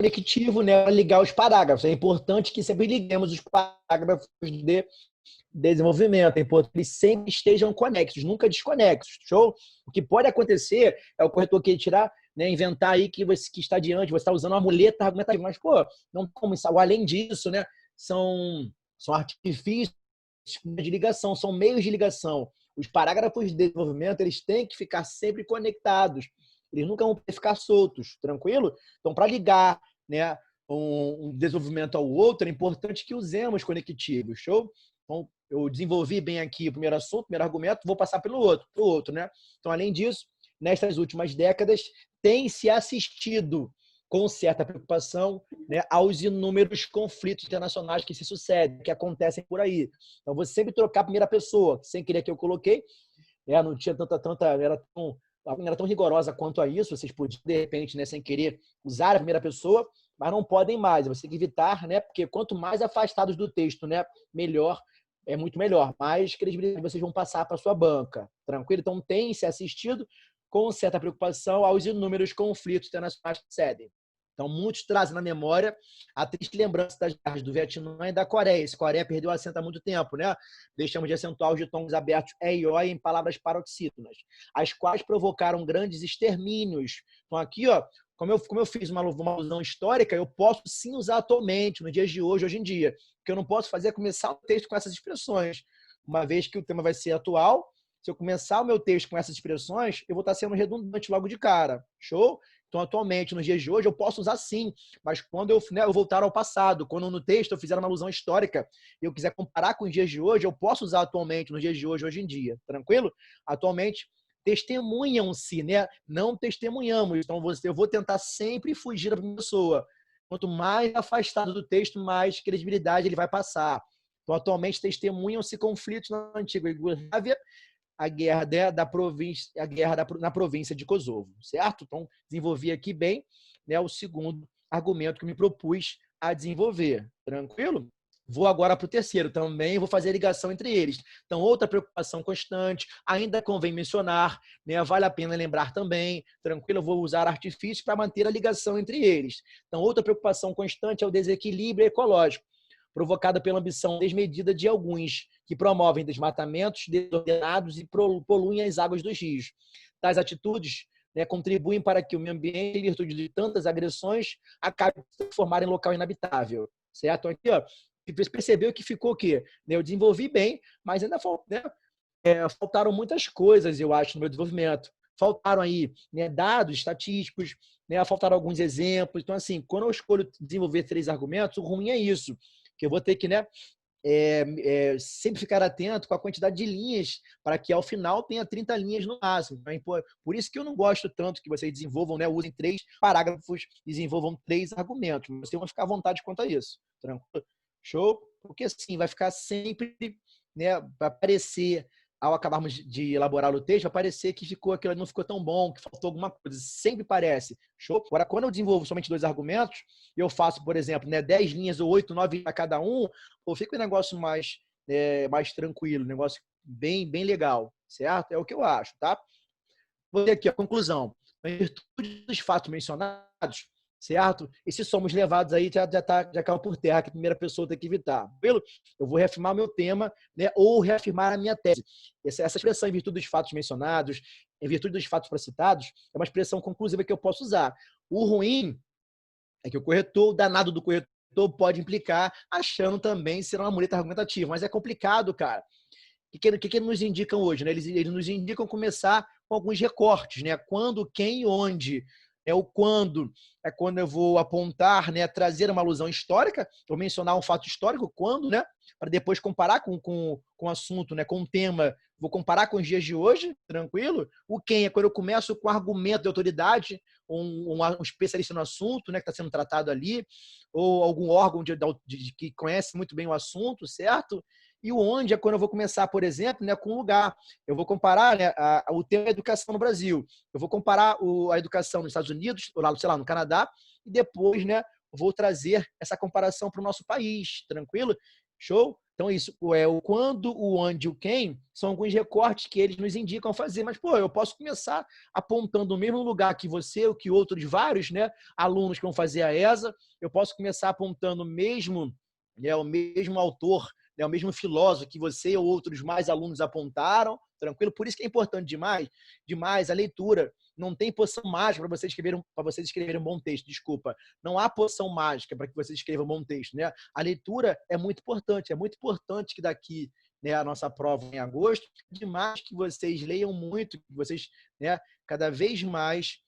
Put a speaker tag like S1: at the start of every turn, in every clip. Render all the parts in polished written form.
S1: conectivo, né, para ligar os parágrafos. É importante que sempre liguemos os parágrafos de desenvolvimento. É importante que eles sempre estejam conexos, nunca desconexos. Show? O que pode acontecer é o corretor querer tirar, né, inventar aí que você que está diante, você está usando uma muleta argumentativa, mas, pô, não como isso. Além disso, né, são artifícios de ligação, são meios de ligação. Os parágrafos de desenvolvimento, eles têm que ficar sempre conectados. Eles nunca vão ficar soltos, tranquilo? Então, para ligar, né, um desenvolvimento ao outro, é importante que usemos conectivos, show? Então, eu desenvolvi bem aqui o primeiro assunto, o primeiro argumento, vou passar pelo outro, né? Então, além disso, nestas últimas décadas, tem se assistido com certa preocupação, né, aos inúmeros conflitos internacionais que se sucedem, que acontecem por aí. Então, vou sempre trocar a primeira pessoa, sem querer que eu coloquei, não tinha era tão rigorosa quanto a isso, vocês podiam, de repente, né, sem querer, usar a primeira pessoa, mas não podem mais, você tem que evitar, né, porque quanto mais afastados do texto, né, melhor, é muito melhor, mais credibilidade vocês vão passar para a sua banca, tranquilo? Então, tem se assistido com certa preocupação aos inúmeros conflitos internacionais que sucedem. Então, muitos trazem na memória a triste lembrança das guerras do Vietnã e da Coreia. Esse Coreia perdeu acento há muito tempo, né? Deixamos de acentuar os ditongos abertos é e ó em palavras paroxítonas, as quais provocaram grandes extermínios. Então, aqui, ó, como eu fiz uma alusão histórica, eu posso sim usar atualmente, nos dias de hoje, hoje em dia. O que eu não posso fazer é começar o texto com essas expressões. Uma vez que o tema vai ser atual, se eu começar o meu texto com essas expressões, eu vou estar sendo redundante logo de cara. Show? Então, atualmente, nos dias de hoje, eu posso usar sim, mas quando eu voltar ao passado, quando no texto eu fizer uma alusão histórica e eu quiser comparar com os dias de hoje, eu posso usar atualmente, nos dias de hoje, hoje em dia. Tranquilo? Atualmente, testemunham-se, né? Não testemunhamos. Então, eu vou tentar sempre fugir da primeira pessoa. Quanto mais afastado do texto, mais credibilidade ele vai passar. Então, atualmente, testemunham-se conflitos na antiga Iugoslávia, a guerra da província, na província de Kosovo, certo? Então, desenvolvi aqui bem, né, o segundo argumento que me propus a desenvolver. Tranquilo? Vou agora para o terceiro, também vou fazer a ligação entre eles. Então, outra preocupação constante, ainda convém mencionar, né, vale a pena lembrar também, tranquilo, eu vou usar artifícios para manter a ligação entre eles. Então, outra preocupação constante é o desequilíbrio ecológico, provocada pela ambição desmedida de alguns, que promovem desmatamentos desordenados e poluem as águas dos rios. Tais atitudes, né, contribuem para que o meio ambiente, em virtude de tantas agressões, acabe se transformar em local inabitável. Certo? Aqui, ó, percebeu que ficou o quê? Eu desenvolvi bem, mas ainda faltaram muitas coisas, eu acho, no meu desenvolvimento. Faltaram aí, né, dados estatísticos, né, faltaram alguns exemplos. Então, assim, quando eu escolho desenvolver 3 argumentos, o ruim é isso, que eu vou ter que, né, sempre ficar atento com a quantidade de linhas para que ao final tenha 30 linhas no máximo. Por isso que eu não gosto tanto que vocês desenvolvam, né, usem 3 parágrafos, desenvolvam 3 argumentos. Vocês vão ficar à vontade quanto a isso. Tranquilo? Show? Porque assim, vai ficar sempre, né, vai aparecer, ao acabarmos de elaborar o texto, vai parecer que aquilo não ficou tão bom, que faltou alguma coisa. Sempre parece. Show? Agora, quando eu desenvolvo somente 2 argumentos, eu faço, por exemplo, né, 10 linhas ou 8, 9 para cada um, fica um negócio mais tranquilo, um negócio bem legal, certo? É o que eu acho, tá? Vou ter aqui a conclusão. Em virtude dos fatos mencionados, certo? E se somos levados aí, já caiu por terra, que a primeira pessoa tem que evitar. Eu vou reafirmar meu tema, né, ou reafirmar a minha tese. Essa expressão, em virtude dos fatos mencionados, em virtude dos fatos citados, é uma expressão conclusiva que eu posso usar. O ruim é que o danado do corretor pode implicar achando também ser uma muleta argumentativa, mas é complicado, cara. O que nos indicam hoje? Né? Eles nos indicam começar com alguns recortes, né? Quando, quem e onde. O quando é quando eu vou apontar, né, trazer uma alusão histórica, ou mencionar um fato histórico, quando, né, para depois comparar com o assunto, né, com o tema, vou comparar com os dias de hoje, tranquilo? O quem é quando eu começo com argumento de autoridade, um especialista no assunto, né, que está sendo tratado ali, ou algum órgão que conhece muito bem o assunto, certo? E o onde é quando eu vou começar, por exemplo, né, com o lugar. Eu vou comparar, né, o tema da educação no Brasil. Eu vou comparar a educação nos Estados Unidos, ou lá, sei lá, no Canadá, e depois, né, vou trazer essa comparação para o nosso país. Tranquilo? Show? Então, isso é o quando, o onde, o quem, são alguns recortes que eles nos indicam fazer. Mas, pô, eu posso começar apontando o mesmo lugar que você, ou que outros vários, né, alunos que vão fazer a ESA. Eu posso começar apontando o mesmo autor, né, o mesmo filósofo que você ou outros mais alunos apontaram, tranquilo? Por isso que é importante demais a leitura. Não tem poção mágica para vocês escreverem um bom texto, desculpa. Não há poção mágica para que vocês escrevam um bom texto, né? A leitura é muito importante que daqui, né, a nossa prova em agosto, demais que vocês leiam muito, que vocês, né, cada vez mais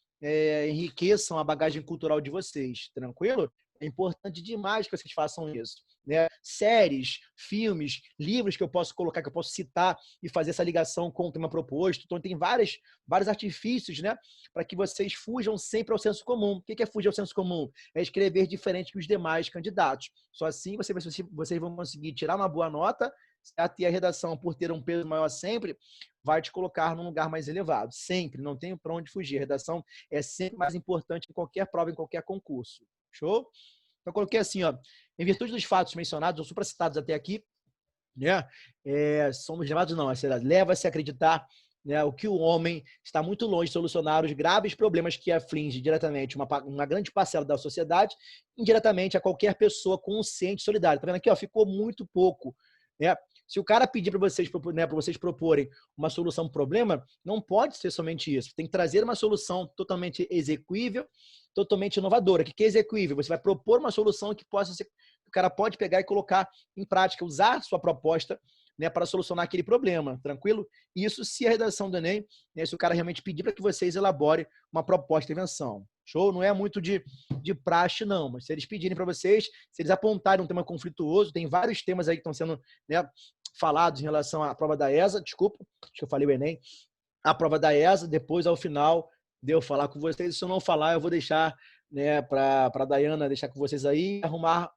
S1: enriqueçam a bagagem cultural de vocês, tranquilo? É importante demais que vocês façam isso, né? Séries, filmes, livros que eu posso colocar, que eu posso citar e fazer essa ligação com o tema proposto. Então, tem vários artifícios, né, para que vocês fujam sempre ao senso comum. O que é fugir ao senso comum? É escrever diferente que os demais candidatos. Só assim vocês vão conseguir tirar uma boa nota, certo? E a redação, por ter um peso maior sempre, vai te colocar num lugar mais elevado. Sempre, não tem para onde fugir. A redação é sempre mais importante em qualquer prova, em qualquer concurso. Show? Então, eu coloquei assim, ó, em virtude dos fatos mencionados, ou supracitados até aqui, né, somos levados, não, leva-se a acreditar, né, o que o homem está muito longe de solucionar os graves problemas que afligem diretamente uma grande parcela da sociedade, indiretamente a qualquer pessoa consciente e solidária. Tá vendo aqui? Ó, ficou muito pouco, né? Se o cara pedir para vocês, né, para vocês proporem uma solução para o problema, não pode ser somente isso. Tem que trazer uma solução totalmente execuível, totalmente inovadora. O que é execuível? Você vai propor uma solução que possa ser, o cara pode pegar e colocar em prática, usar a sua proposta, né, para solucionar aquele problema, tranquilo? Isso se a redação do Enem, né, se o cara realmente pedir para que vocês elaborem uma proposta de invenção. Show? Não é muito de praxe, não. Mas se eles pedirem para vocês, se eles apontarem um tema conflituoso, tem vários temas aí que estão sendo, né, falados em relação à prova da ESA, desculpa, acho que eu falei o Enem, a prova da ESA, depois, ao final, de eu falar com vocês. Se eu não falar, eu vou deixar, né, para a Dayana deixar com vocês aí,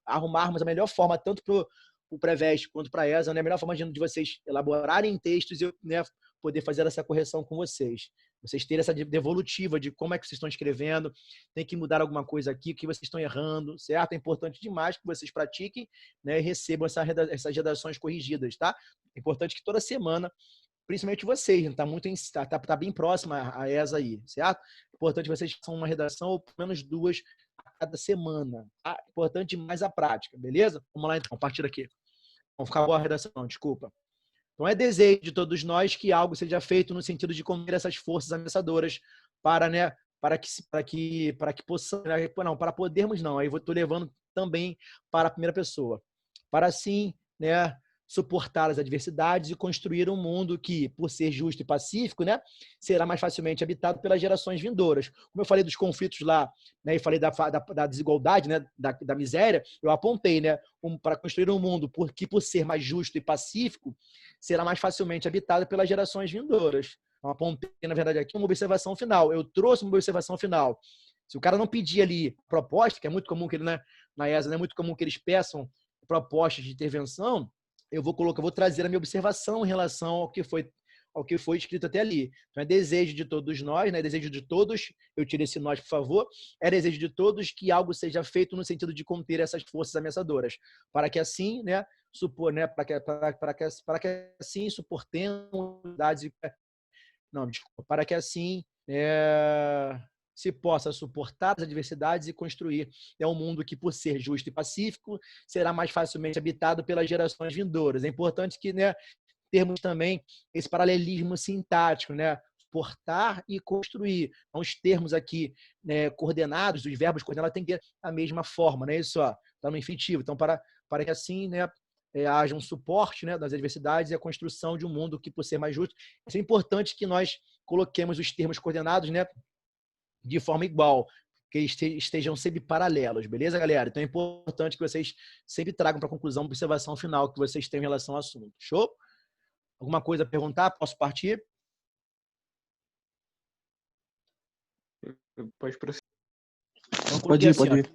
S1: arrumarmos a melhor forma, tanto para o Pré-Veste quanto para a ESA, né, a melhor forma de vocês elaborarem textos e eu, né, poder fazer essa correção com vocês. Vocês terem essa devolutiva de como é que vocês estão escrevendo, tem que mudar alguma coisa aqui, o que vocês estão errando, certo? É importante demais que vocês pratiquem, né, e recebam essas redações corrigidas, tá? É importante que toda semana, principalmente vocês, está muito tá bem próxima a ESA aí, certo? É importante que vocês façam uma redação ou pelo menos 2 a cada semana, tá? É importante demais a prática, beleza? Vamos lá então, a partir daqui. Vamos ficar boa a redação, não, desculpa. Então, é desejo de todos nós que algo seja feito no sentido de conter essas forças ameaçadoras para, né, para que possamos, não, para podermos não, aí eu estou levando também para a primeira pessoa, para assim, né, suportar as adversidades e construir um mundo que, por ser justo e pacífico, né, será mais facilmente habitado pelas gerações vindouras. Como eu falei dos conflitos lá, né, e falei da desigualdade, né, da miséria, eu apontei, né, para construir um mundo que, por ser mais justo e pacífico, será mais facilmente habitado pelas gerações vindouras. Eu apontei, na verdade, aqui uma observação final. Eu trouxe uma observação final. Se o cara não pedir ali proposta, que é muito comum que ele, né, na ESA, né, é muito comum que eles peçam propostas de intervenção, eu vou trazer a minha observação em relação ao que foi escrito até ali. Então, é desejo de todos nós, né? Desejo de todos, eu tiro esse nós, por favor, é desejo de todos que algo seja feito no sentido de conter essas forças ameaçadoras, para que assim, né, para que assim suportemos não, desculpa, para que assim se possa suportar as adversidades e construir um mundo que, por ser justo e pacífico, será mais facilmente habitado pelas gerações vindouras. É importante que, né, termos também esse paralelismo sintático, né? Portar e construir. Então, os termos aqui, né, coordenados, os verbos coordenados, têm que ter a mesma forma, né? Isso está no infinitivo. Então, para que assim, né, haja um suporte, né, das adversidades e a construção de um mundo que, por ser mais justo, é importante que nós coloquemos os termos coordenados, né, de forma igual, que estejam sempre paralelos, beleza, galera? Então é importante que vocês sempre tragam para a conclusão, observação final que vocês têm em relação ao assunto. Show? Alguma coisa a perguntar? Posso partir?
S2: Pode prosseguir.
S1: Então,
S2: Pode ir,
S1: assim,
S2: pode ir.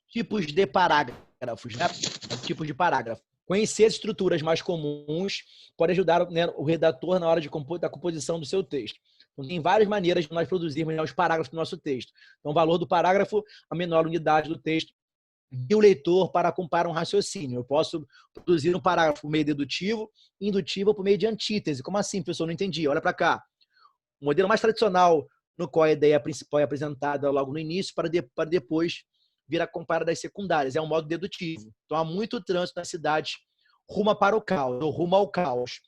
S1: Tipos de parágrafos, né? Tipos de parágrafo. Conhecer as estruturas mais comuns pode ajudar, né, o redator na hora da composição do seu texto. Então, tem várias maneiras de nós produzirmos, né, os parágrafos do nosso texto. Então, o valor do parágrafo, a menor unidade do texto, guia o leitor para comparar um raciocínio. Eu posso produzir um parágrafo por meio dedutivo, indutivo por meio de antítese. Como assim, pessoal? Não entendi. Olha para cá. O modelo mais tradicional, no qual a ideia principal é apresentada logo no início, para depois vir a comparar das secundárias. É um modo dedutivo. Então, há muito trânsito na cidade rumo para o caos, ou rumo ao caos.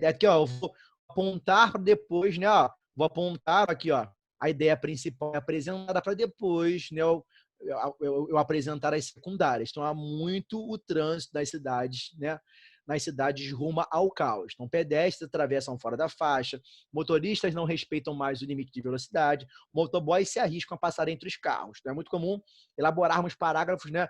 S1: Aqui, ó, eu vou apontar para depois, né? Ó, vou apontar aqui, ó, a ideia principal é apresentada para depois, né? Eu apresentar as secundárias. Então, há muito o trânsito das cidades, né? Nas cidades rumo ao caos. Então, pedestres atravessam fora da faixa, motoristas não respeitam mais o limite de velocidade, motoboys se arriscam a passar entre os carros. Então, é muito comum elaborarmos parágrafos, né,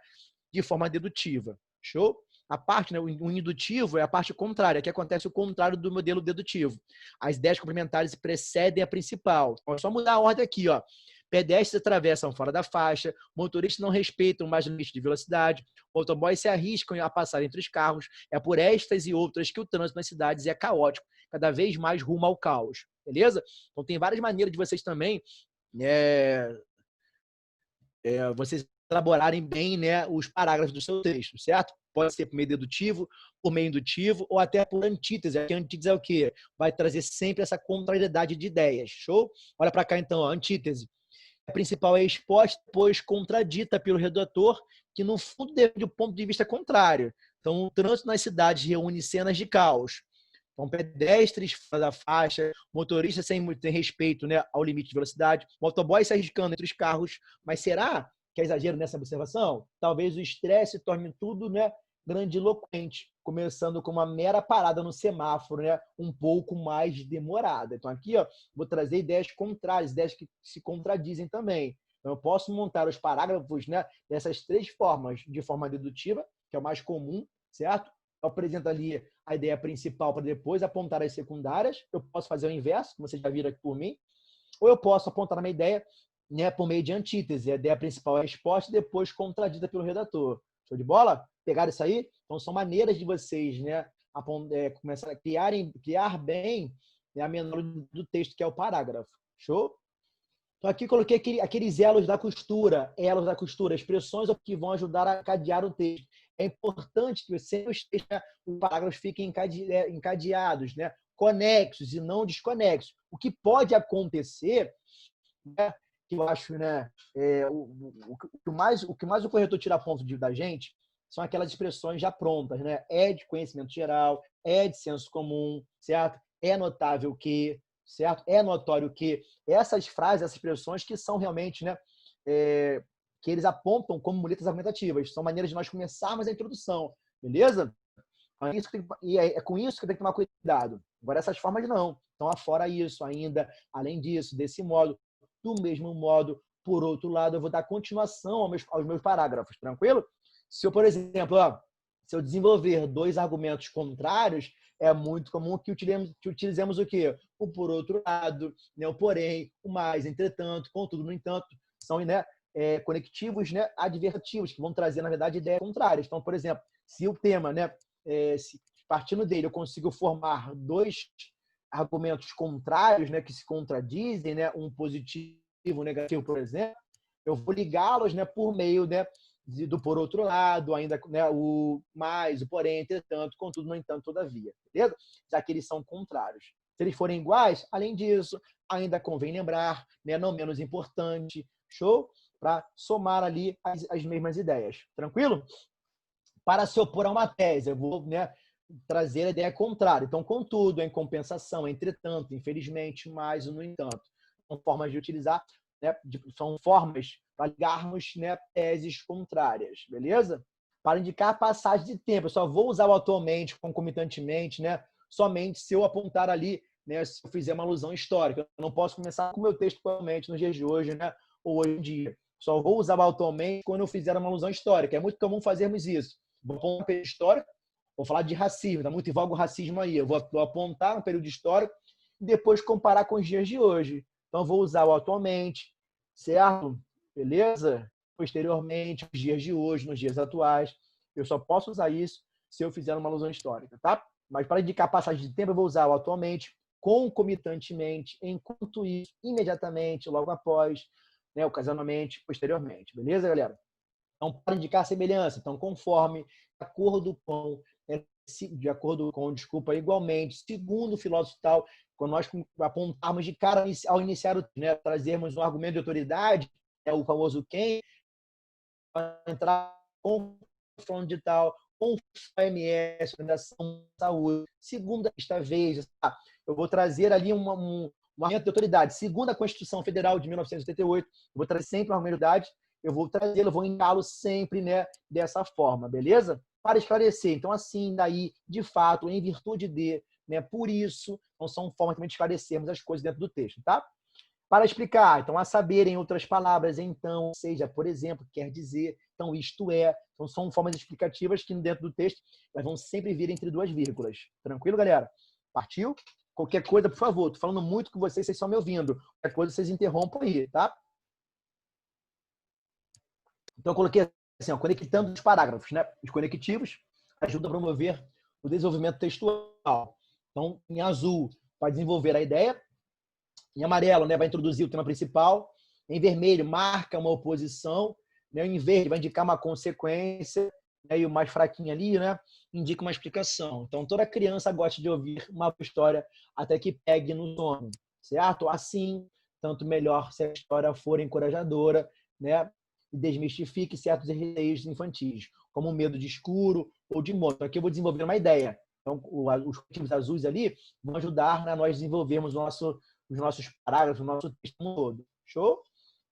S1: de forma dedutiva. Show? A parte, né, o indutivo é a parte contrária, que acontece o contrário do modelo dedutivo. As ideias complementares precedem a principal. Então, é só mudar a ordem aqui, ó. Pedestres atravessam fora da faixa, motoristas não respeitam mais o limite de velocidade, motoboys se arriscam a passar entre os carros. É por estas e outras que o trânsito nas cidades é caótico, cada vez mais rumo ao caos. Beleza? Então, tem várias maneiras de vocês também vocês elaborarem bem, né, os parágrafos do seu texto, certo? Pode ser por meio dedutivo, por meio indutivo ou até por antítese. A antítese é o quê? Vai trazer sempre essa contrariedade de ideias. Show? Olha para cá, então, ó, antítese. A principal é exposta, pois contradita pelo redator, que no fundo defende do ponto de vista contrário. Então, o trânsito nas cidades reúne cenas de caos. Então, pedestres fora da faixa, motoristas sem respeito, né, ao limite de velocidade, motoboys se arriscando entre os carros. Mas será que é exagero nessa observação? Talvez o estresse torne tudo, né, grandiloquente, começando com uma mera parada no semáforo, né, um pouco mais demorada. Então, aqui, ó, vou trazer ideias contrárias, ideias que se contradizem também. Então, eu posso montar os parágrafos, né, dessas três formas: de forma dedutiva, que é o mais comum, certo? Eu apresento ali a ideia principal para depois apontar as secundárias. Eu posso fazer o inverso, como vocês já viram aqui por mim, ou eu posso apontar uma ideia, né, por meio de antítese. A ideia principal é exposta e depois contradita pelo redator. Show de bola? Pegaram isso aí? Então, são maneiras de vocês, né, começar a criar bem, né, a menor do texto, que é o parágrafo. Show? Então, aqui coloquei aqueles elos da costura, expressões que vão ajudar a cadear o texto. É importante que sempre os parágrafos fiquem encadeados, né? Conexos e não desconexos. O que pode acontecer, né, que eu acho, né, o que mais o corretor tira ponto da gente são aquelas expressões já prontas, né? É de conhecimento geral, é de senso comum, certo? É notável que, certo? É notório que essas frases, essas expressões que são realmente, né, que eles apontam como muletas argumentativas, são maneiras de nós começarmos a introdução, beleza? É com isso que tem que tomar cuidado. Agora, essas formas não. Então, afora isso, ainda, além disso, desse modo, do mesmo modo, por outro lado, eu vou dar continuação aos meus parágrafos, tranquilo? Se eu, por exemplo, se eu desenvolver dois argumentos contrários, é muito comum que utilizemos o quê? O por outro lado, né? O porém, o mais, entretanto, contudo, no entanto, são, né, conectivos, né, adversativos, que vão trazer, na verdade, ideias contrárias. Então, por exemplo, se o tema, né, se partindo dele eu consigo formar dois argumentos contrários, né, que se contradizem, né, um positivo e um negativo, por exemplo, eu vou ligá-los, né, por meio, né, do por outro lado, ainda, né, o mais, o porém, entretanto, contudo, no entanto, todavia, beleza? Já que eles são contrários. Se eles forem iguais, além disso, ainda convém lembrar, né, não menos importante, show? Para somar ali as mesmas ideias. Tranquilo? Para se opor a uma tese, eu vou, né, trazer a ideia contrária. Então, contudo, em compensação, entretanto, infelizmente, mais, no entanto. São formas de utilizar, né, são formas para ligarmos, né, teses contrárias, beleza? Para indicar passagem de tempo, eu só vou usar o atualmente, concomitantemente, né, somente se eu apontar ali, né, se eu fizer uma alusão histórica. Eu não posso começar com o meu texto atualmente nos dias de hoje, né, ou hoje em dia. Só vou usar o atualmente quando eu fizer uma alusão histórica. É muito comum fazermos isso. Vou apontar um período histórico, vou falar de racismo, está muito em voga o racismo aí. Eu vou apontar um período histórico e depois comparar com os dias de hoje. Então, vou usar o atualmente, certo? Beleza? Posteriormente, os dias de hoje, nos dias atuais. Eu só posso usar isso se eu fizer uma alusão histórica, tá? Mas para indicar passagem de tempo, eu vou usar o atualmente, concomitantemente, enquanto isso, imediatamente, logo após, né, ocasionalmente, posteriormente. Beleza, galera? Então, para indicar semelhança. Então, conforme, de acordo com, desculpa, igualmente, segundo o filósofo tal, quando nós apontarmos de cara ao iniciar né, trazermos um argumento de autoridade, é o famoso quem, entrar com o fulano de tal, com o OMS, Organização de Saúde. Segunda vez, eu vou trazer ali um argumento de autoridade. Segundo a Constituição Federal de 1988, eu vou trazer sempre uma autoridade, eu vou trazê-lo, vou indicá-lo sempre, né, dessa forma, beleza? Para esclarecer. Então, assim, daí, de fato, em virtude de, né, por isso, então são formas também de esclarecermos as coisas dentro do texto, tá? Para explicar, então, a saber, em outras palavras, então, seja, por exemplo, quer dizer, então, isto é. Então, são formas explicativas que dentro do texto elas vão sempre vir entre duas vírgulas. Tranquilo, galera? Partiu? Qualquer coisa, por favor. Estou falando muito com vocês, vocês estão me ouvindo. Qualquer coisa, vocês interrompam aí, tá? Então, eu coloquei assim, ó, conectando os parágrafos, né? Os conectivos ajudam a promover o desenvolvimento textual. Então, em azul, vai desenvolver a ideia. Em amarelo, né, vai introduzir o tema principal. Em vermelho, marca uma oposição. Né? Em verde, vai indicar uma consequência. Né? E o mais fraquinho ali, né, indica uma explicação. Então, toda criança gosta de ouvir uma história até que pegue no sono, certo? Assim, tanto melhor se a história for encorajadora, né? E desmistifique certos receios infantis, como o medo de escuro ou de morte. Então, aqui eu vou desenvolver uma ideia. Então, os motivos azuis ali vão ajudar a nós desenvolvermos os nossos parágrafos, o nosso texto todo. Show?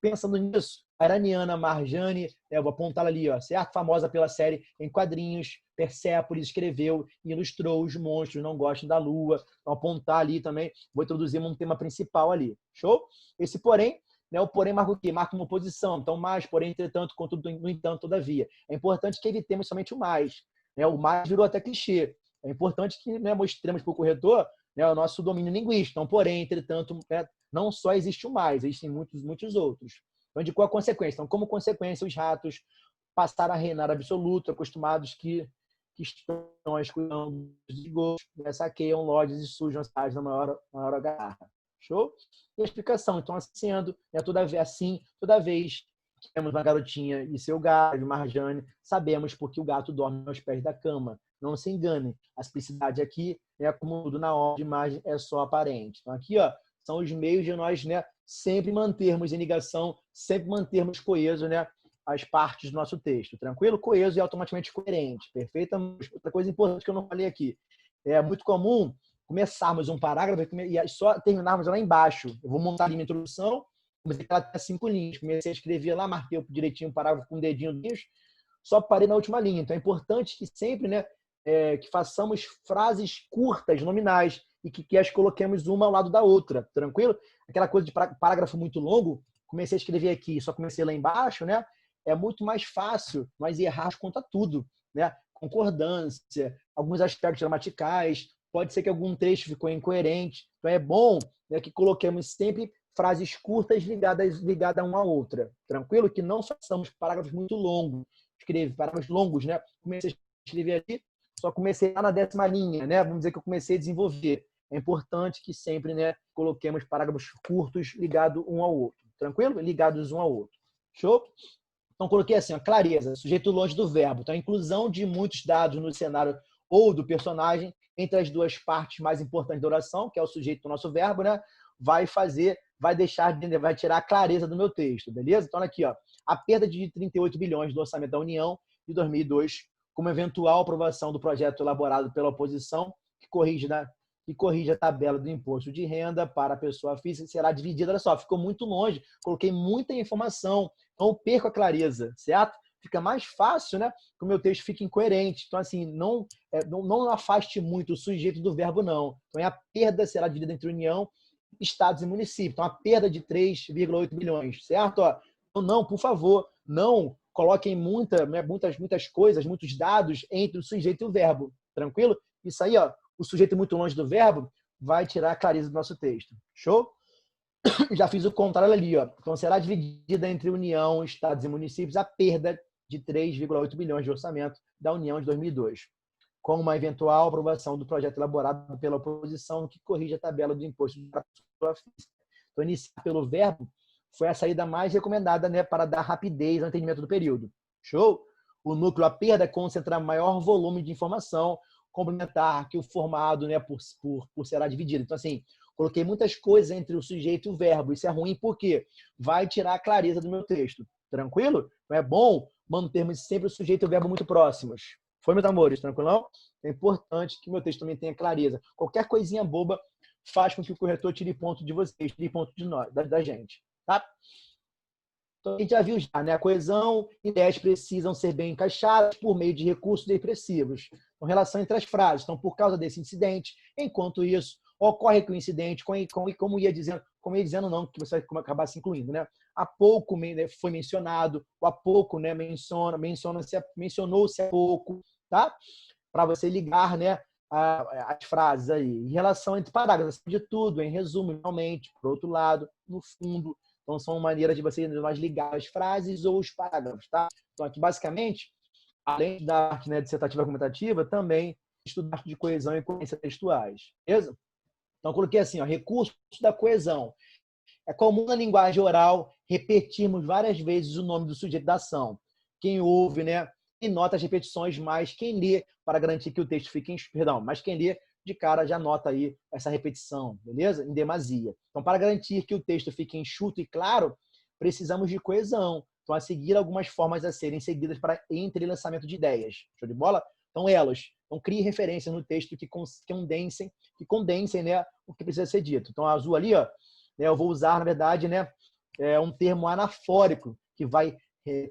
S1: Pensando nisso, a iraniana Marjane, eu vou apontar ali, ó, certo? Famosa pela série em quadrinhos, Persépolis escreveu e ilustrou Os Monstros Não Gostam da Lua. Vou apontar ali também, vou introduzir um tema principal ali. Show? Esse porém, né, o porém marca o quê? Marca uma oposição. Então, mais, porém, entretanto, contudo, no entanto, todavia. É importante que evitemos somente o mais. Né? O mais virou até clichê. É importante que, né, mostremos para o corretor, né, o nosso domínio linguístico. Então, porém, entretanto, né, não só existe o mais, existem muitos outros. Então, de qual a consequência? Então, como consequência, os ratos passaram a reinar absoluto, acostumados que estão escutando de gosto, né, saqueiam lojas e sujam as cidades na maior agarra. Show? E a explicação, então, sendo, né, toda vez que temos uma garotinha e seu gato, Marjane, sabemos porque o gato dorme aos pés da cama. Não se engane, a simplicidade aqui, né, como tudo na obra de imagem, é só aparente. Então, aqui, ó, são os meios de nós, né, sempre mantermos em ligação, sempre mantermos coeso, né, as partes do nosso texto. Tranquilo? Coeso e automaticamente coerente. Perfeita? Outra coisa importante que eu não falei aqui. É muito comum começarmos um parágrafo e só terminarmos lá embaixo. Eu vou montar ali minha introdução, comecei a ter 5 linhas. Comecei a escrever lá, marquei direitinho o parágrafo com o dedinho, só parei na última linha. Então é importante que sempre, né, que façamos frases curtas, nominais, e que as coloquemos uma ao lado da outra, tranquilo? Aquela coisa de parágrafo muito longo, comecei a escrever aqui, só comecei lá embaixo, né? É muito mais fácil nós errarmos contra tudo, né? Concordância, alguns aspectos gramaticais, pode ser que algum trecho ficou incoerente. Então é bom, né, que coloquemos sempre frases curtas ligadas uma à outra, tranquilo? Que não façamos parágrafos muito longos, escreve parágrafos longos, né? Comecei a escrever ali, só comecei lá na 10ª linha, né? Vamos dizer que eu comecei a desenvolver. É importante que sempre, né, coloquemos parágrafos curtos ligados um ao outro. Tranquilo? Ligados um ao outro. Show? Então, coloquei assim, a clareza, sujeito longe do verbo. Então, a inclusão de muitos dados no cenário ou do personagem entre as duas partes mais importantes da oração, que é o sujeito do nosso verbo, né? Vai tirar a clareza do meu texto, beleza? Então, aqui, ó, a perda de 38 bilhões do orçamento da União de 2002, como eventual aprovação do projeto elaborado pela oposição, que corrige a tabela do imposto de renda para a pessoa física, será dividida. Olha só, ficou muito longe, coloquei muita informação, então eu perco a clareza, certo? Fica mais fácil, né? Que o meu texto fique incoerente. Então, assim, não afaste muito o sujeito do verbo, não. Então, a perda será dividida entre União, estados e municípios. Então, a perda de 3,8 bilhões, certo? Ó, então, não, por favor, não coloquem muitas coisas, muitos dados entre o sujeito e o verbo. Tranquilo? Isso aí, ó, o sujeito muito longe do verbo vai tirar a clareza do nosso texto. Show? Já fiz o contrário ali, ó. Então será dividida entre União, estados e municípios a perda de 3,8 bilhões de orçamento da União de 2002, com uma eventual aprovação do projeto elaborado pela oposição que corrige a tabela do imposto de pessoa física. Então, iniciar pelo verbo foi a saída mais recomendada, né, para dar rapidez ao entendimento do período. Show? O núcleo, a perda, concentra maior volume de informação complementar que o formado, né, por será dividido. Então, assim, coloquei muitas coisas entre o sujeito e o verbo. Isso é ruim porque vai tirar a clareza do meu texto. Tranquilo? Então, é bom mantermos sempre o sujeito e o verbo muito próximos. Foi, meus amores? Tranquilão? É importante que meu texto também tenha clareza. Qualquer coisinha boba faz com que o corretor tire ponto de vocês, tire ponto de nós, da gente. Tá? Então, a gente já viu já, né? A coesão e ideias precisam ser bem encaixadas por meio de recursos expressivos. Então, relação entre as frases. Então, por causa desse incidente, enquanto isso, ocorre que o incidente, como ia dizendo não, que você vai acabar se incluindo, né? Há pouco foi mencionado, o há pouco, né, mencionou-se há pouco, tá? Para você ligar, né, as frases aí. Em relação entre parágrafos, de tudo, em resumo, realmente, por outro lado, no fundo. Então, são maneiras de você mais ligar as frases ou os parágrafos, tá? Então, aqui, basicamente, além da arte, né, dissertativa argumentativa, também estudar de coesão e coerência textuais, beleza? Então, eu coloquei assim, ó, recursos da coesão. É comum na linguagem oral repetirmos várias vezes o nome do sujeito da ação. Quem ouve, né, e nota as repetições, mas quem lê, para garantir que o texto fique mas quem lê de cara já nota aí essa repetição, beleza? Em demasia. Então, para garantir que o texto fique enxuto e claro, precisamos de coesão. Então, a seguir algumas formas a serem seguidas para entrelaçamento de ideias. Show de bola? Então, elas. Então, crie referências no texto que condensem, né, o que precisa ser dito. Então, a azul ali, ó, né, eu vou usar, na verdade, né, um termo anafórico, que vai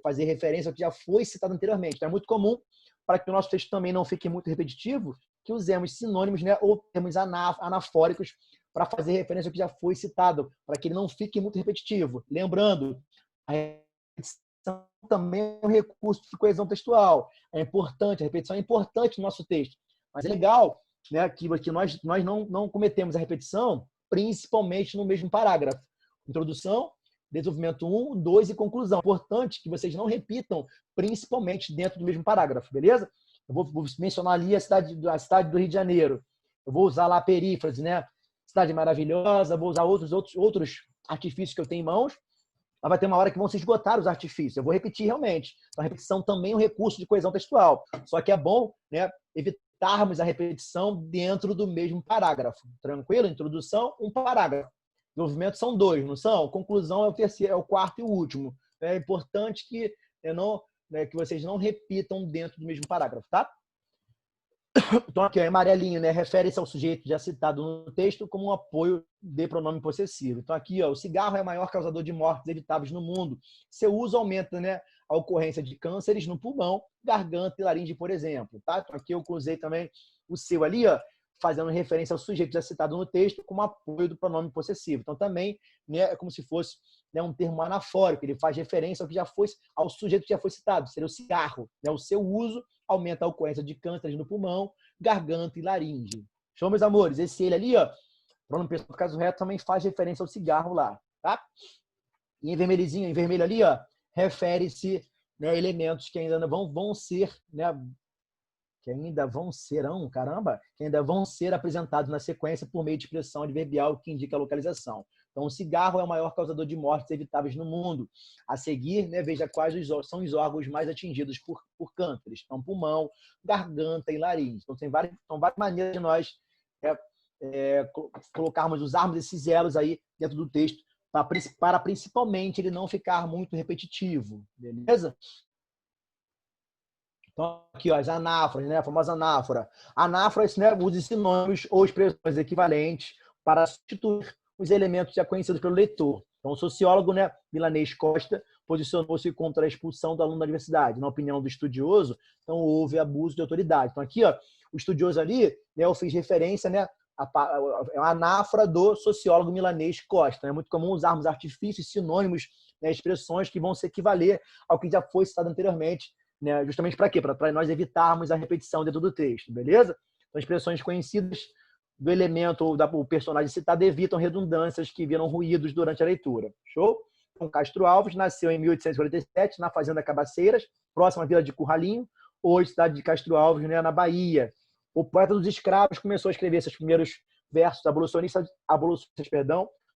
S1: fazer referência ao que já foi citado anteriormente. Então, é muito comum, para que o nosso texto também não fique muito repetitivo, que usemos sinônimos, né, ou termos anafóricos para fazer referência ao que já foi citado, para que ele não fique muito repetitivo. Lembrando, a repetição também é um recurso de coesão textual. É importante, a repetição é importante no nosso texto. Mas é legal, né, que nós não cometemos a repetição, principalmente no mesmo parágrafo. Introdução, desenvolvimento 1, 2 e conclusão. É importante que vocês não repitam, principalmente dentro do mesmo parágrafo, beleza? Eu vou mencionar ali a cidade do Rio de Janeiro. Eu vou usar lá a perífrase, né? Cidade maravilhosa, vou usar outros artifícios que eu tenho em mãos. Mas vai ter uma hora que vão se esgotar os artifícios. Eu vou repetir realmente. Então, a repetição também é um recurso de coesão textual. Só que é bom, né, evitarmos a repetição dentro do mesmo parágrafo. Tranquilo? Introdução, um parágrafo. Desenvolvimento são 2, não são? Conclusão é o terceiro, é o quarto e o último. É importante que, que vocês não repitam dentro do mesmo parágrafo, tá? Então, aqui, ó, em amarelinho, né, refere-se ao sujeito já citado no texto como um apoio de pronome possessivo. Então, aqui, ó, o cigarro é o maior causador de mortes evitáveis no mundo. Seu uso aumenta, né, a ocorrência de cânceres no pulmão, garganta e laringe, por exemplo. Tá? Então, aqui eu usei também o seu ali, ó, fazendo referência ao sujeito já citado no texto como apoio do pronome possessivo. Então, também, né, é como se fosse, né, um termo anafórico. Ele faz referência ao sujeito que já foi citado, seria o cigarro. Né? O seu uso aumenta a ocorrência de cânceres no pulmão, garganta e laringe. Show, meus amores? Esse ele ali, ó, pronome pessoal do caso reto, também faz referência ao cigarro lá, tá? E em vermelhozinho, em vermelho ali, ó, refere-se, né, elementos que ainda vão ser, né, que ainda vão ser apresentados na sequência por meio de expressão adverbial que indica a localização. Então, o cigarro é o maior causador de mortes evitáveis no mundo. A seguir, né, veja quais são os órgãos mais atingidos por cânceres. Então, pulmão, garganta e laringe. Então, são várias maneiras de nós usarmos esses elos aí dentro do texto para principalmente ele não ficar muito repetitivo. Beleza? Então, aqui, ó, as anáforas, né? A famosa anáfora. Anáforas, né, usa sinônimos ou expressões equivalentes para substituir os elementos já conhecidos pelo leitor. Então, o sociólogo, né, Milanês Costa posicionou-se contra a expulsão do aluno da universidade. Na opinião do estudioso, então houve abuso de autoridade. Então, aqui, ó, o estudioso ali, né, eu fiz referência, né, a anáfora do sociólogo Milanês Costa. É muito comum usarmos artifícios, sinônimos, né, expressões que vão se equivaler ao que já foi citado anteriormente, né, justamente para quê? Para nós evitarmos a repetição dentro do texto, beleza? Então, expressões conhecidas do elemento ou do personagem citado evitam redundâncias que viram ruídos durante a leitura. Show? Então, Castro Alves nasceu em 1847 na Fazenda Cabaceiras, próxima à Vila de Curralinho, hoje cidade de Castro Alves, né, na Bahia. O poeta dos escravos começou a escrever seus primeiros versos abolicionistas,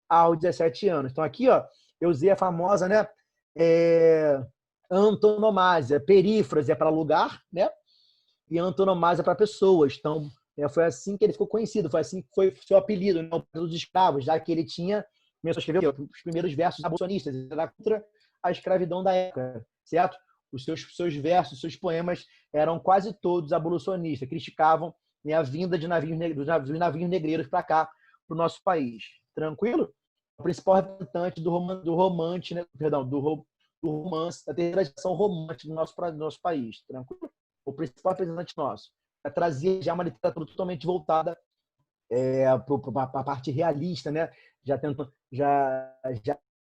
S1: aos 17 anos. Então, aqui, ó, eu usei a famosa, né, Antonomásia, perífrase é para lugar, né? E antonomásia para pessoas. Então, foi assim que ele ficou conhecido, foi assim que foi seu apelido, né? O pai dos escravos, já que ele tinha, começou a escrever os primeiros versos abolicionistas, ele era contra a escravidão da época, certo? Os seus versos, os seus poemas eram quase todos abolicionistas, criticavam, né, a vinda de dos navios negreiros para cá, para o nosso país. Tranquilo? O principal representante do romance, né? Perdão, do romance, da terceira geração romântica do nosso país. Tranquilo? O principal representante nosso. Trazia já uma literatura totalmente voltada para a parte realista, né? Já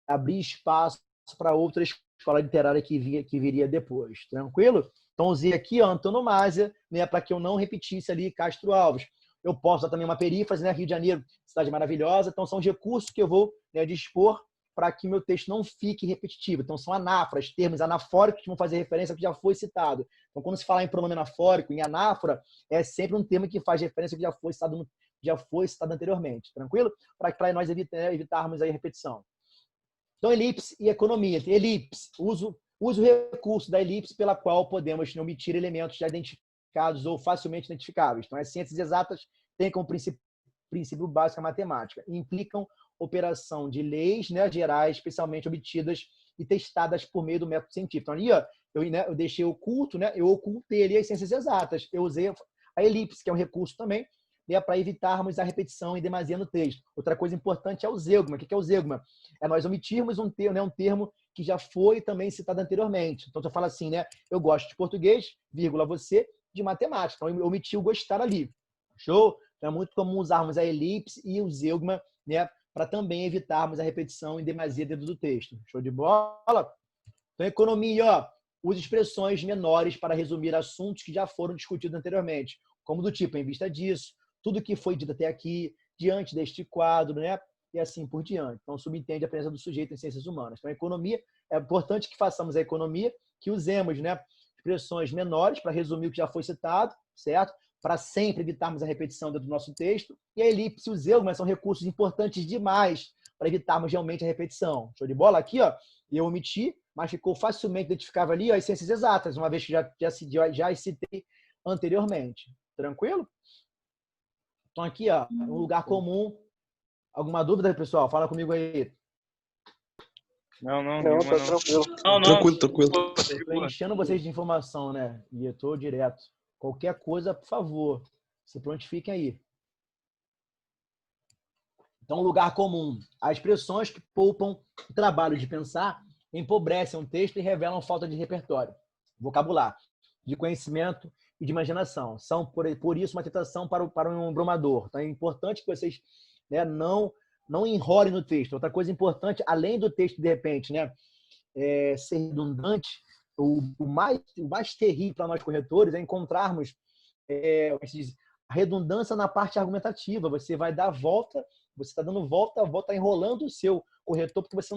S1: abrir espaço para outra escola literária que viria depois. Tranquilo? Então, usei aqui a antonomásia, né, para que eu não repetisse ali Castro Alves. Eu posso dar também uma perífrase, né? Rio de Janeiro, cidade maravilhosa. Então, são os recursos que eu vou, né, dispor para que meu texto não fique repetitivo. Então, são anáforas, termos anafóricos que vão fazer referência ao que já foi citado. Então, quando se fala em pronome anafórico, em anáfora, é sempre um termo que faz referência ao que já foi citado anteriormente. Tranquilo? Para nós evitarmos aí a repetição. Então, elipse e economia. Elipse, uso o recurso da elipse pela qual podemos omitir elementos já identificados ou facilmente identificáveis. Então, as ciências exatas têm como princípio básico a matemática. Implicam operação de leis, né, gerais, especialmente obtidas e testadas por meio do método científico. Então, ali, ó, eu deixei oculto, né, eu ocultei ali as ciências exatas. Eu usei a elipse, que é um recurso também, né, para evitarmos a repetição em demasia no texto. Outra coisa importante é o zeugma. O que é o zeugma? É nós omitirmos um termo que já foi também citado anteriormente. Então, eu falo assim, né? Eu gosto de português, vírgula, você, de matemática. Então, eu omiti o gostar ali. Show? Então, é muito comum usarmos a elipse e o zeugma, né, para também evitarmos a repetição em demasia dentro do texto. Show de bola? Então, economia, ó, usa expressões menores para resumir assuntos que já foram discutidos anteriormente, como do tipo, em vista disso, tudo que foi dito até aqui, diante deste quadro, né? E assim por diante. Então, subentende a presença do sujeito em ciências humanas. Então, a economia, é importante que façamos a economia, que usemos, né, expressões menores para resumir o que já foi citado, certo? Para sempre evitarmos a repetição dentro do nosso texto. E a elipse e o zeugma são recursos importantes demais para evitarmos realmente a repetição. Show de bola? Aqui, ó, eu omiti, mas ficou facilmente identificável ali, ó, as ciências exatas, uma vez que já citei anteriormente. Tranquilo? Então, aqui, ó, um lugar comum. Alguma dúvida, pessoal? Fala comigo aí.
S2: Não,
S3: Tá tranquilo.
S2: Tranquilo.
S1: Estou enchendo vocês de informação, né? E eu estou direto. Qualquer coisa, por favor, se prontifiquem aí. Então, lugar comum. As expressões que poupam o trabalho de pensar, empobrecem um texto e revelam falta de repertório, vocabulário, de conhecimento e de imaginação. São, por isso, uma tentação para um embrumador. Então, é importante que vocês, né, não enrolem no texto. Outra coisa importante, além do texto, de repente, né, ser redundante, o mais terrível para nós corretores é encontrarmos a redundância na parte argumentativa. Você vai dar volta, você está dando volta, enrolando o seu corretor, porque você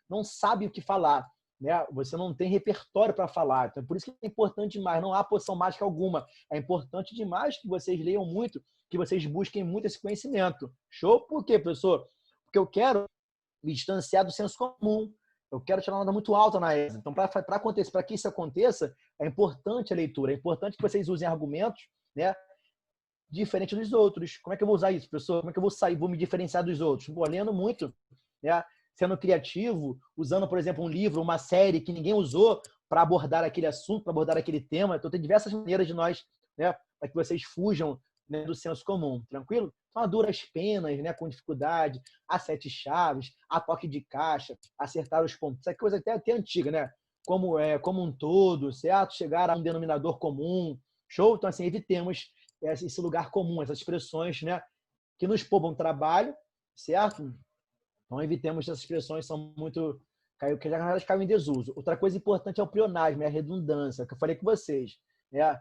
S1: não sabe o que falar, né? Você não tem repertório para falar. Então, por isso que é importante demais, não há poção mágica alguma. É importante demais que vocês leiam muito, que vocês busquem muito esse conhecimento. Show? Por quê, professor? Porque eu quero me distanciar do senso comum. Eu quero tirar uma nota muito alta na ESA. Então, para que isso aconteça, é importante a leitura. É importante que vocês usem argumentos, né, diferente dos outros. Como é que eu vou usar isso, professor? Como é que eu vou me diferenciar dos outros? Pô, lendo muito, né? Sendo criativo, usando, por exemplo, um livro, uma série que ninguém usou para abordar aquele assunto, para abordar aquele tema. Então, tem diversas maneiras de nós, né, para que vocês fujam, né, do senso comum, tranquilo? Então, a duras penas, né, com dificuldade, a sete chaves, a toque de caixa, acertar os pontos. Essa coisa até antiga, né? Como um todo, certo? Chegar a um denominador comum. Show? Então, assim, evitemos esse lugar comum, essas expressões, né, que nos poupam trabalho, certo? Então, evitemos essas expressões, são muito... que já caem em desuso. Outra coisa importante é o pleonasmo, é a redundância, que eu falei com vocês. Né?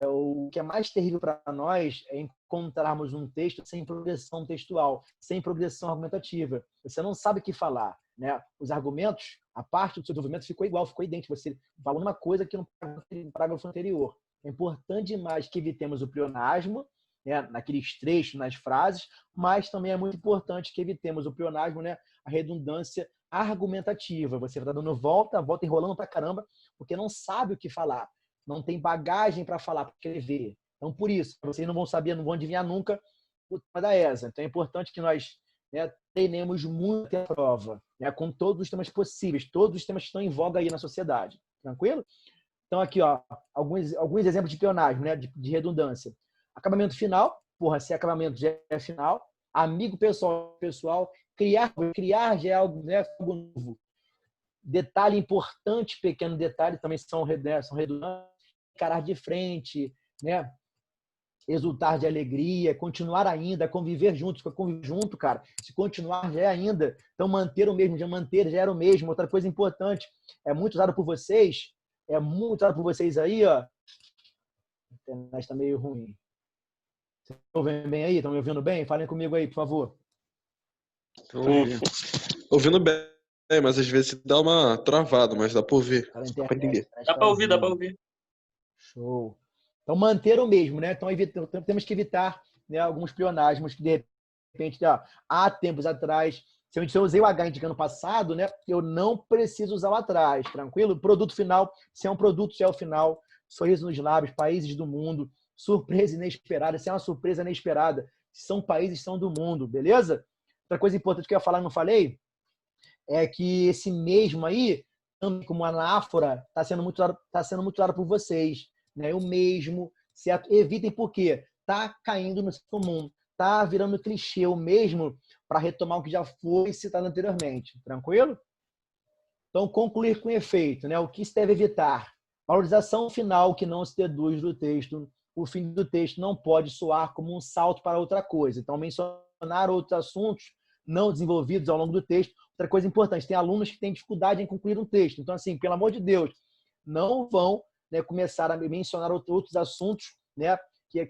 S1: O que é mais terrível para nós é encontrarmos um texto sem progressão textual, sem progressão argumentativa. Você não sabe o que falar, né? Os argumentos, a parte do seu desenvolvimento ficou igual, ficou idêntico. Você falou uma coisa que no parágrafo anterior. É importante demais que evitemos o pleonasmo, né, naqueles trechos, nas frases, mas também é muito importante que evitemos o pleonasmo, né, a redundância argumentativa. Você vai dando volta enrolando pra caramba, porque não sabe o que falar. Não tem bagagem para falar, para escrever. Então, por isso, vocês não vão saber, não vão adivinhar nunca o tema da ESA. Então, é importante que nós, né, treinemos muito a prova, né, com todos os temas possíveis, todos os temas que estão em voga aí na sociedade. Tranquilo? Então, aqui, ó, alguns exemplos de pleonasmo, né, de redundância. Acabamento final, porra, se acabamento já é final. Amigo pessoal, criar já é algo, né, algo novo. Detalhe importante, pequeno detalhe, também são redundantes. Encarar de frente, né? Exultar de alegria, continuar ainda, conviver juntos, conviver junto, cara. Se continuar já é ainda. Então, manter o mesmo, já manter já era o mesmo. Outra coisa importante, é muito usado por vocês aí, ó. A internet está meio ruim. Vocês estão ouvindo bem aí? Estão me ouvindo bem? Falem comigo aí, por favor.
S2: Ouvindo bem, mas às vezes dá uma travada, mas dá pra ouvir.
S1: Dá pra entender.
S3: Dá pra ouvir.
S1: Show. Então, manter o mesmo, né? Então, temos que evitar, né, alguns pleonasmos que, de repente, há tempos atrás, se eu usei o H indicando passado, né, eu não preciso usar o atrás, tranquilo? Produto final, se é um produto, se é o final, sorriso nos lábios, países do mundo, surpresa inesperada, se é uma surpresa inesperada, se são países, são do mundo, beleza? Outra coisa importante que eu ia falar, não falei, é que esse mesmo aí, como anáfora, está sendo muito usado por vocês. Né? O mesmo, certo? Evitem porque está caindo no senso comum, está virando clichê o mesmo para retomar o que já foi citado anteriormente. Tranquilo? Então, concluir com efeito. Né? O que se deve evitar? Valorização final que não se deduz do texto. O fim do texto não pode soar como um salto para outra coisa. Então, mencionar outros assuntos não desenvolvidos ao longo do texto. Outra coisa importante, tem alunos que têm dificuldade em concluir um texto. Então, assim, pelo amor de Deus, não vão, né, começar a mencionar outros assuntos, né,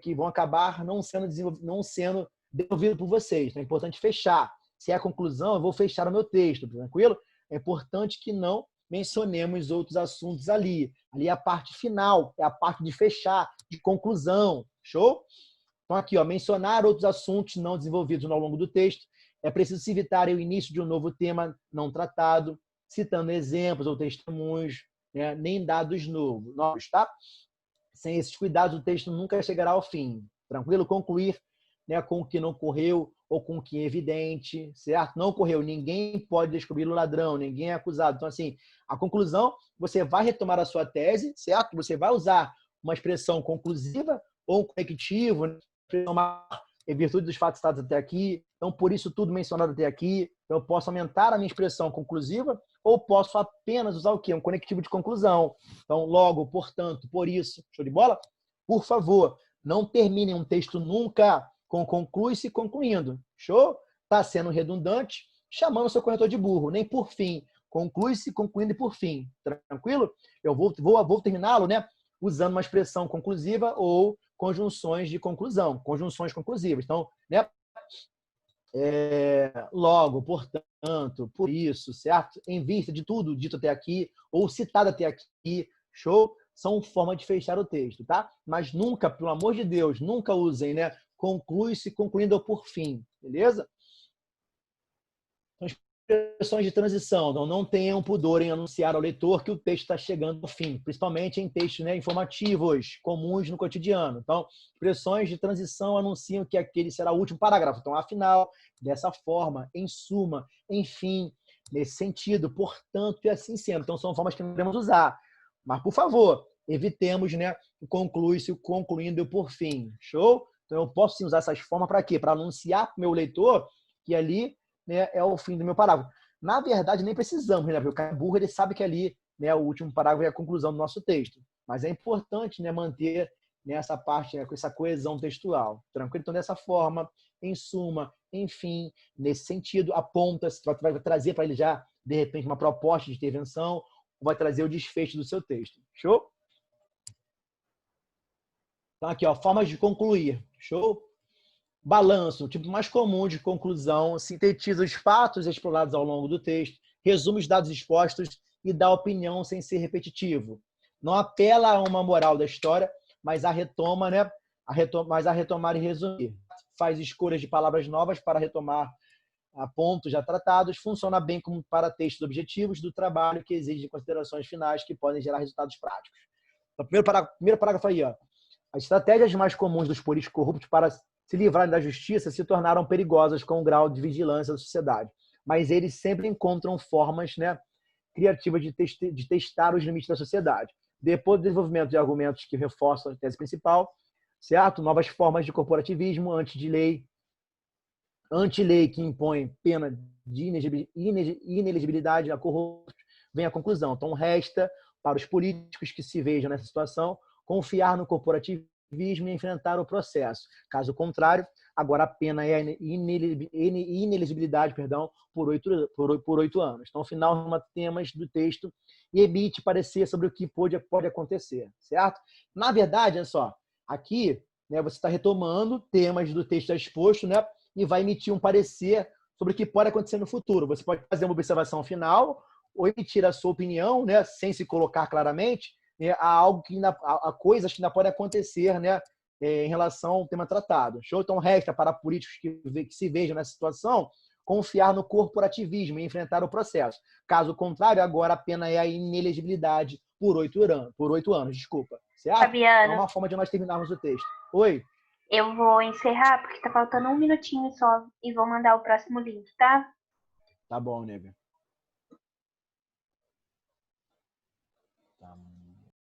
S1: que vão acabar não sendo desenvolvidos por vocês. Então, é importante fechar. Se é a conclusão, eu vou fechar o meu texto, tranquilo? É importante que não mencionemos outros assuntos ali. Ali é a parte final, é a parte de fechar, de conclusão. Show? Então, aqui, ó, mencionar outros assuntos não desenvolvidos ao longo do texto. É preciso se evitar o início de um novo tema não tratado, citando exemplos ou testemunhos, né, nem dados novos, tá? Sem esses cuidados, o texto nunca chegará ao fim. Tranquilo? Concluir, né, com o que não ocorreu ou com o que é evidente, certo? Não ocorreu, ninguém pode descobrir o ladrão, ninguém é acusado. Então, assim, a conclusão, você vai retomar a sua tese, certo? Você vai usar uma expressão conclusiva ou um conectivo, né, em virtude dos fatos citados até aqui. Então, por isso tudo mencionado até aqui, eu posso aumentar a minha expressão conclusiva ou posso apenas usar o quê? Um conectivo de conclusão. Então, logo, portanto, por isso, show de bola? Por favor, não termine um texto nunca com conclui-se concluindo. Show? Está sendo redundante, chamando o seu corretor de burro. Nem por fim. Conclui-se concluindo e por fim. Tranquilo? Eu vou terminá-lo, né, usando uma expressão conclusiva ou conjunções de conclusão, conjunções conclusivas. Então, né, logo, portanto, por isso, certo? Em vista de tudo dito até aqui, ou citado até aqui, show? São forma de fechar o texto, tá? Mas nunca, pelo amor de Deus, nunca usem, né? Conclui-se, concluindo ou por fim, beleza? Expressões de transição, não tenham pudor em anunciar ao leitor que o texto está chegando ao fim, principalmente em textos, né, informativos, comuns no cotidiano. Então, expressões de transição anunciam que aquele será o último parágrafo. Então, afinal, dessa forma, em suma, enfim, nesse sentido, portanto, e assim sendo. Então, são formas que não devemos usar. Mas, por favor, evitemos, né, o conclui-se, o concluindo e o por fim. Show? Então, eu posso sim usar essas formas para quê? Para anunciar para o meu leitor que ali, né, é o fim do meu parágrafo. Na verdade, nem precisamos, né? Porque o cara é burro, ele sabe que ali, né, o último parágrafo é a conclusão do nosso texto. Mas é importante, né, manter nessa parte, né, com essa coesão textual. Tranquilo? Então, dessa forma, em suma, enfim, nesse sentido, aponta, vai trazer para ele já, de repente, uma proposta de intervenção, ou vai trazer o desfecho do seu texto. Show? Então, aqui, ó, formas de concluir. Show? Balanço, o tipo mais comum de conclusão, sintetiza os fatos explorados ao longo do texto, resume os dados expostos e dá opinião sem ser repetitivo. Não apela a uma moral da história, mas a retoma, né? Retomar e resumir. Faz escolhas de palavras novas para retomar a pontos já tratados, funciona bem como para textos objetivos do trabalho que exigem considerações finais que podem gerar resultados práticos. Então, primeiro parágrafo aí, ó. As estratégias mais comuns dos políticos corruptos para se livrarem da justiça se tornaram perigosas com o grau de vigilância da sociedade. Mas eles sempre encontram formas, né, criativas de testar os limites da sociedade. Depois do desenvolvimento de argumentos que reforçam a tese principal, certo? Novas formas de corporativismo, anti-lei que impõe pena de inelegibilidade a corruptos, vem à conclusão. Então, resta para os políticos que se vejam nessa situação confiar no corporativismo e enfrentar o processo. Caso contrário, agora a pena é a inelegibilidade, por 8 anos. Então, ao final, temas do texto e emite parecer sobre o que pode acontecer, certo? Na verdade, olha só, aqui, né, você está retomando temas do texto exposto, né, e vai emitir um parecer sobre o que pode acontecer no futuro. Você pode fazer uma observação final ou emitir a sua opinião, né, sem se colocar claramente, né, a coisas que ainda podem acontecer, né, em relação ao tema tratado. Show? Então, resta para políticos que se vejam nessa situação confiar no corporativismo e enfrentar o processo. Caso contrário, agora a pena é a inelegibilidade por 8 anos, desculpa. Certo? Então, é
S3: Fabiano,
S1: uma forma de nós terminarmos o texto. Oi?
S3: eu vou encerrar porque tá faltando um minutinho só e vou mandar o próximo link, tá?
S1: Tá bom, nega.